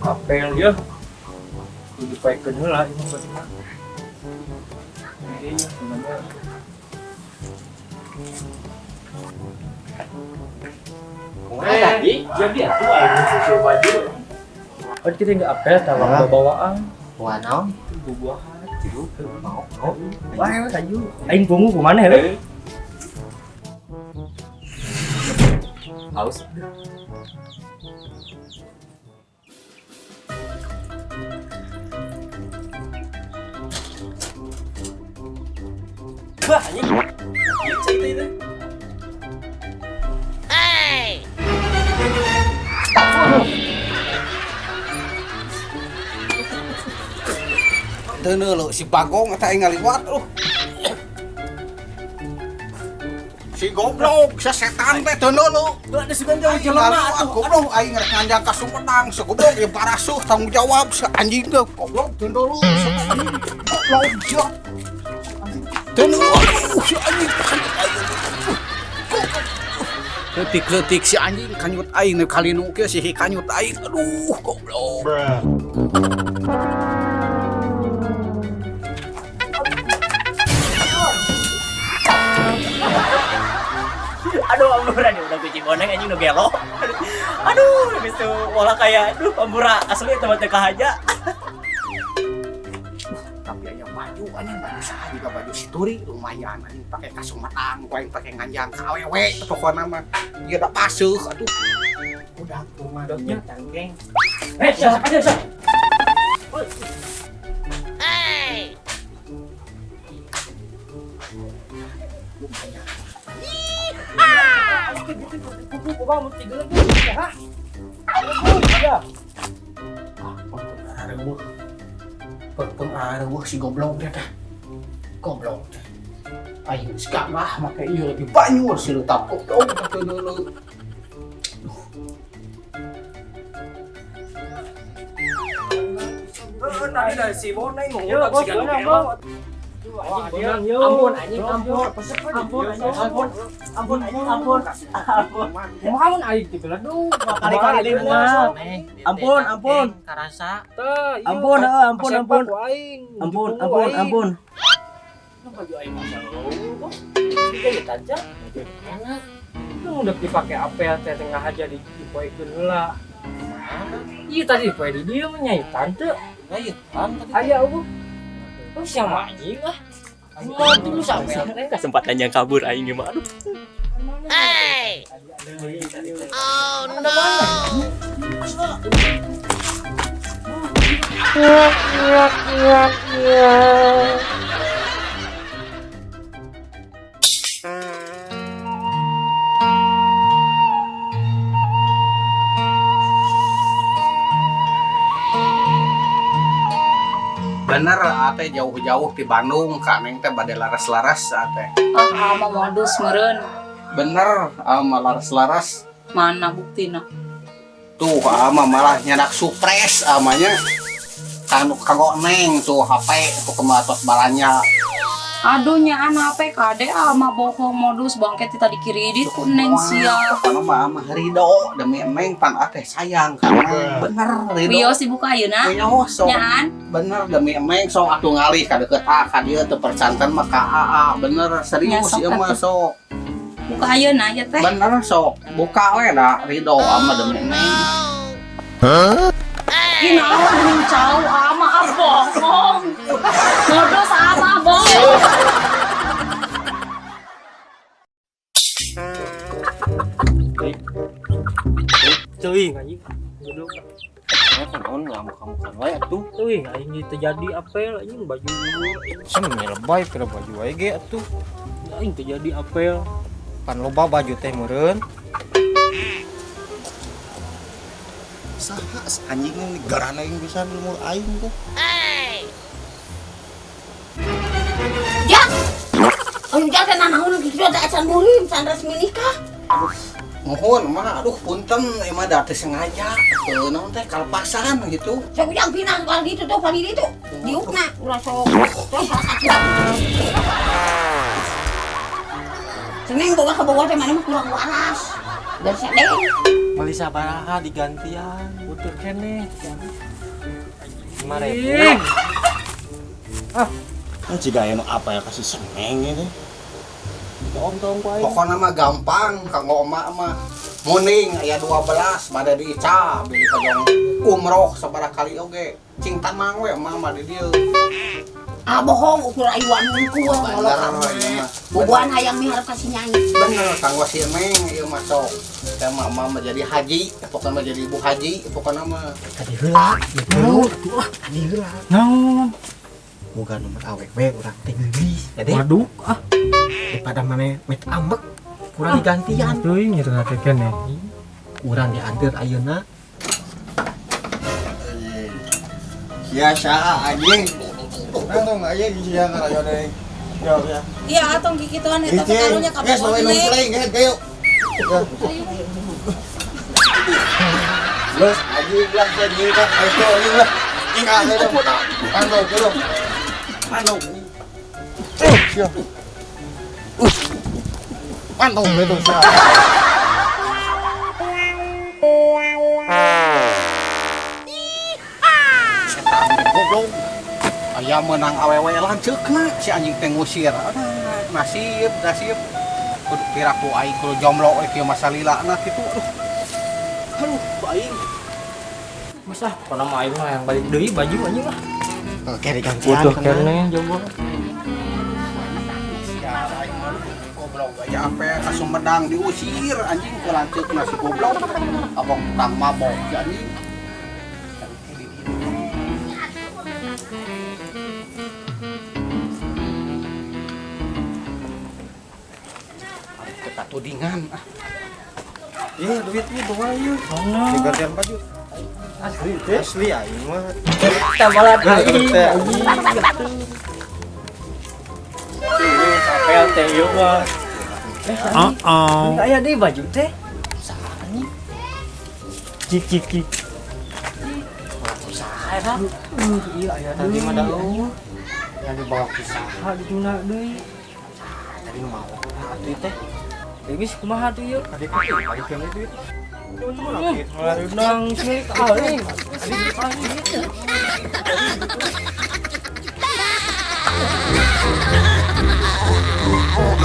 apel ya dipaikeun heula ieu mah berarti mah iya sebenarnya tadi jadi atuh aing cuci baju. kan kita nggak apel tawang bawaan Wah, naon? buah-buahan Tidur. Mau. wah sayu aing tunggu ke mana ya Haus. Wah, anjing. Ieu cerita itu. Teu lo si Bagong eta aing ngaliwat Si goblok, si setan teh teu lo. Ada sugan jauh Aing jelema ngaliwat atuh. goblok aing rek nganjang ka Sumedang, si goblok ieu parasuh tanggung jawab si anjing teh goblok teu lo. Goblok jok. Teu lo si anjing. Letik-letik si anjing kanyut aing kali nu kieu si kanyut aing. Aduh goblok. Aduh, amburan udah kucing boneng anjing nu gelo. Aduh, habis itu olah kayak aduh ambura asli teman teh kahaja. Tapi aya baju anjing baju saha juga baju situri lumayan anjing pakai ka Sumedang ku aing pakai nganjang ka awewe pokona mah ieu da paseuh aduh. Udah tuh mah Doknya tangkeng. Siap aja, siap. Pengaruh si goblok dia teh. Goblok teh. Aing sekarang mah make ieu lebih banyak si letap goblok teh dulu. Tadi dari si boneng ngomong Yo, tak sigan boneng, gelo. Ampun anjing ampun Mohon aing teh aduh Kali-kali lima. Ampun. Karasa. Ampun Ampun. Ampun. Baju aing masa lu. Kita taja. Enak. Itu udah dipakai apel teh tengah aja dipoekeun heula. Iya tadi dipoe di dieu mah nyai tante. Ayo, kan tadi. Aya eueuh. Oh siapa anjing ah. Mau dulu sampe Kesempatan yang kabur aing mah aduh. Bener ate jauh-jauh di Bandung ka neng teh bade laras-laras ate. Ama modus meureun. Bener ama laras-laras. Mana buktina? Tuh ama malah nyadak supres amanya. Kanggo neng tuh HP tuh kematos balanya. Aduh nya anak PKD ama bohong modus bangket tadi kiri ku neng sia. Kana mah ama Rido demi neng pan ate sayang karena bener Rido. Wios dibuka ayeuna. Punya sok. Nyaan. Bener demi neng sok atuh ngalih ka deukeut ka dieu teu percantan mah ka AA bener serius Ya, sok ieu mah atuh. sok. Buka ayeuna ya teh. Bener sok buka we da Rido ama demi neng. Ih naon geuning cau ama bohong. Modus ama bohong. Teuing anjing. Dulu Naon ngamu-ngamukan wae atuh. teuing aing ieu terjadi apel anjing baju Seni lebay pada baju wae ge atuh. aing terjadi apel. Pan loba baju teh meureun. Saha anjing ini garana yang bisa lumur aing teh. Ya, om jaga naon gitu ada acan murim, can resmi nikah. Mohon mah aduh punten emang da teh sengaja. Teu naon teh kalpasan gitu. Sok yang pinang kali itu tuh kali itu. Diukna ulah sok. Sok sakit. Seneng boga ke Bogor teh mana mah kurang waras. Dan sedeng. Beli sabaraha digantian. Butuh kene. 5.000. Jika aya nu apa ya kasih seneng ini. Tong ku aing. Pokoknya mah gampang, kanggo emak mah. Muning aya 12 bade di Ica, beli kajong umroh sabaraha kali oge. Cing tamang we emak mah di dieu. Ah bohong ukur ayuan unku ngolok Bener, mah. Boboan hayang miharep kasih nyai. bener kanggo si Neng ieu mah sok. Teh mama mah jadi haji, pokoknya mah jadi ibu haji, pokoknya mah. Tadi heula, betul. Tadi heula. Naon? Boga nomor awewe urang teh gelis. Ya deh, Waduh, daripada mana met ambek kurang digantian. Tuh ngira teh kene. Urang diantar ayeuna. Biasa anjing. Nang aya di siang raya deui. Jauh ya. Iya, atong gigituan eta teh karunya ka Geus we nungkling geus. Geus anjing bilang jadi ka itu anjing lah. Ingat itu. Ando dulu. Ando. Siap. Mantap itu siap. Goblok. Aya menang awewe lanceukna si anjing teh ngusir. Aduh, nasib. Kudu piraku aing kudu jomblo we kieu masa lilana kitu. Aduh, aing. Masa pernah mah aing mah yang balik deui baju anjing lah. Oke digantian. Butuh kene coba. Ya aing mah goblok aya ape ka Sumedang diusir anjing ku lanceukna si goblok. Abang tukang mabok anjing. Kita tudingan. Iya, duitnya bawa yuk. Mana? Digantian baju. Asli teh. Asli aing mah. Tambalan Nah, aing. teh. Ini sampean teh ieu mah. Aya deui baju teh. Cik. Usaha Iya aya Tadi mah da yang dibawa ke saha dituna deui. tadi mau. Atuh teh. Geus kumaha tuh ieu? Tadi balik ke duit. Nang sih kali. Oh,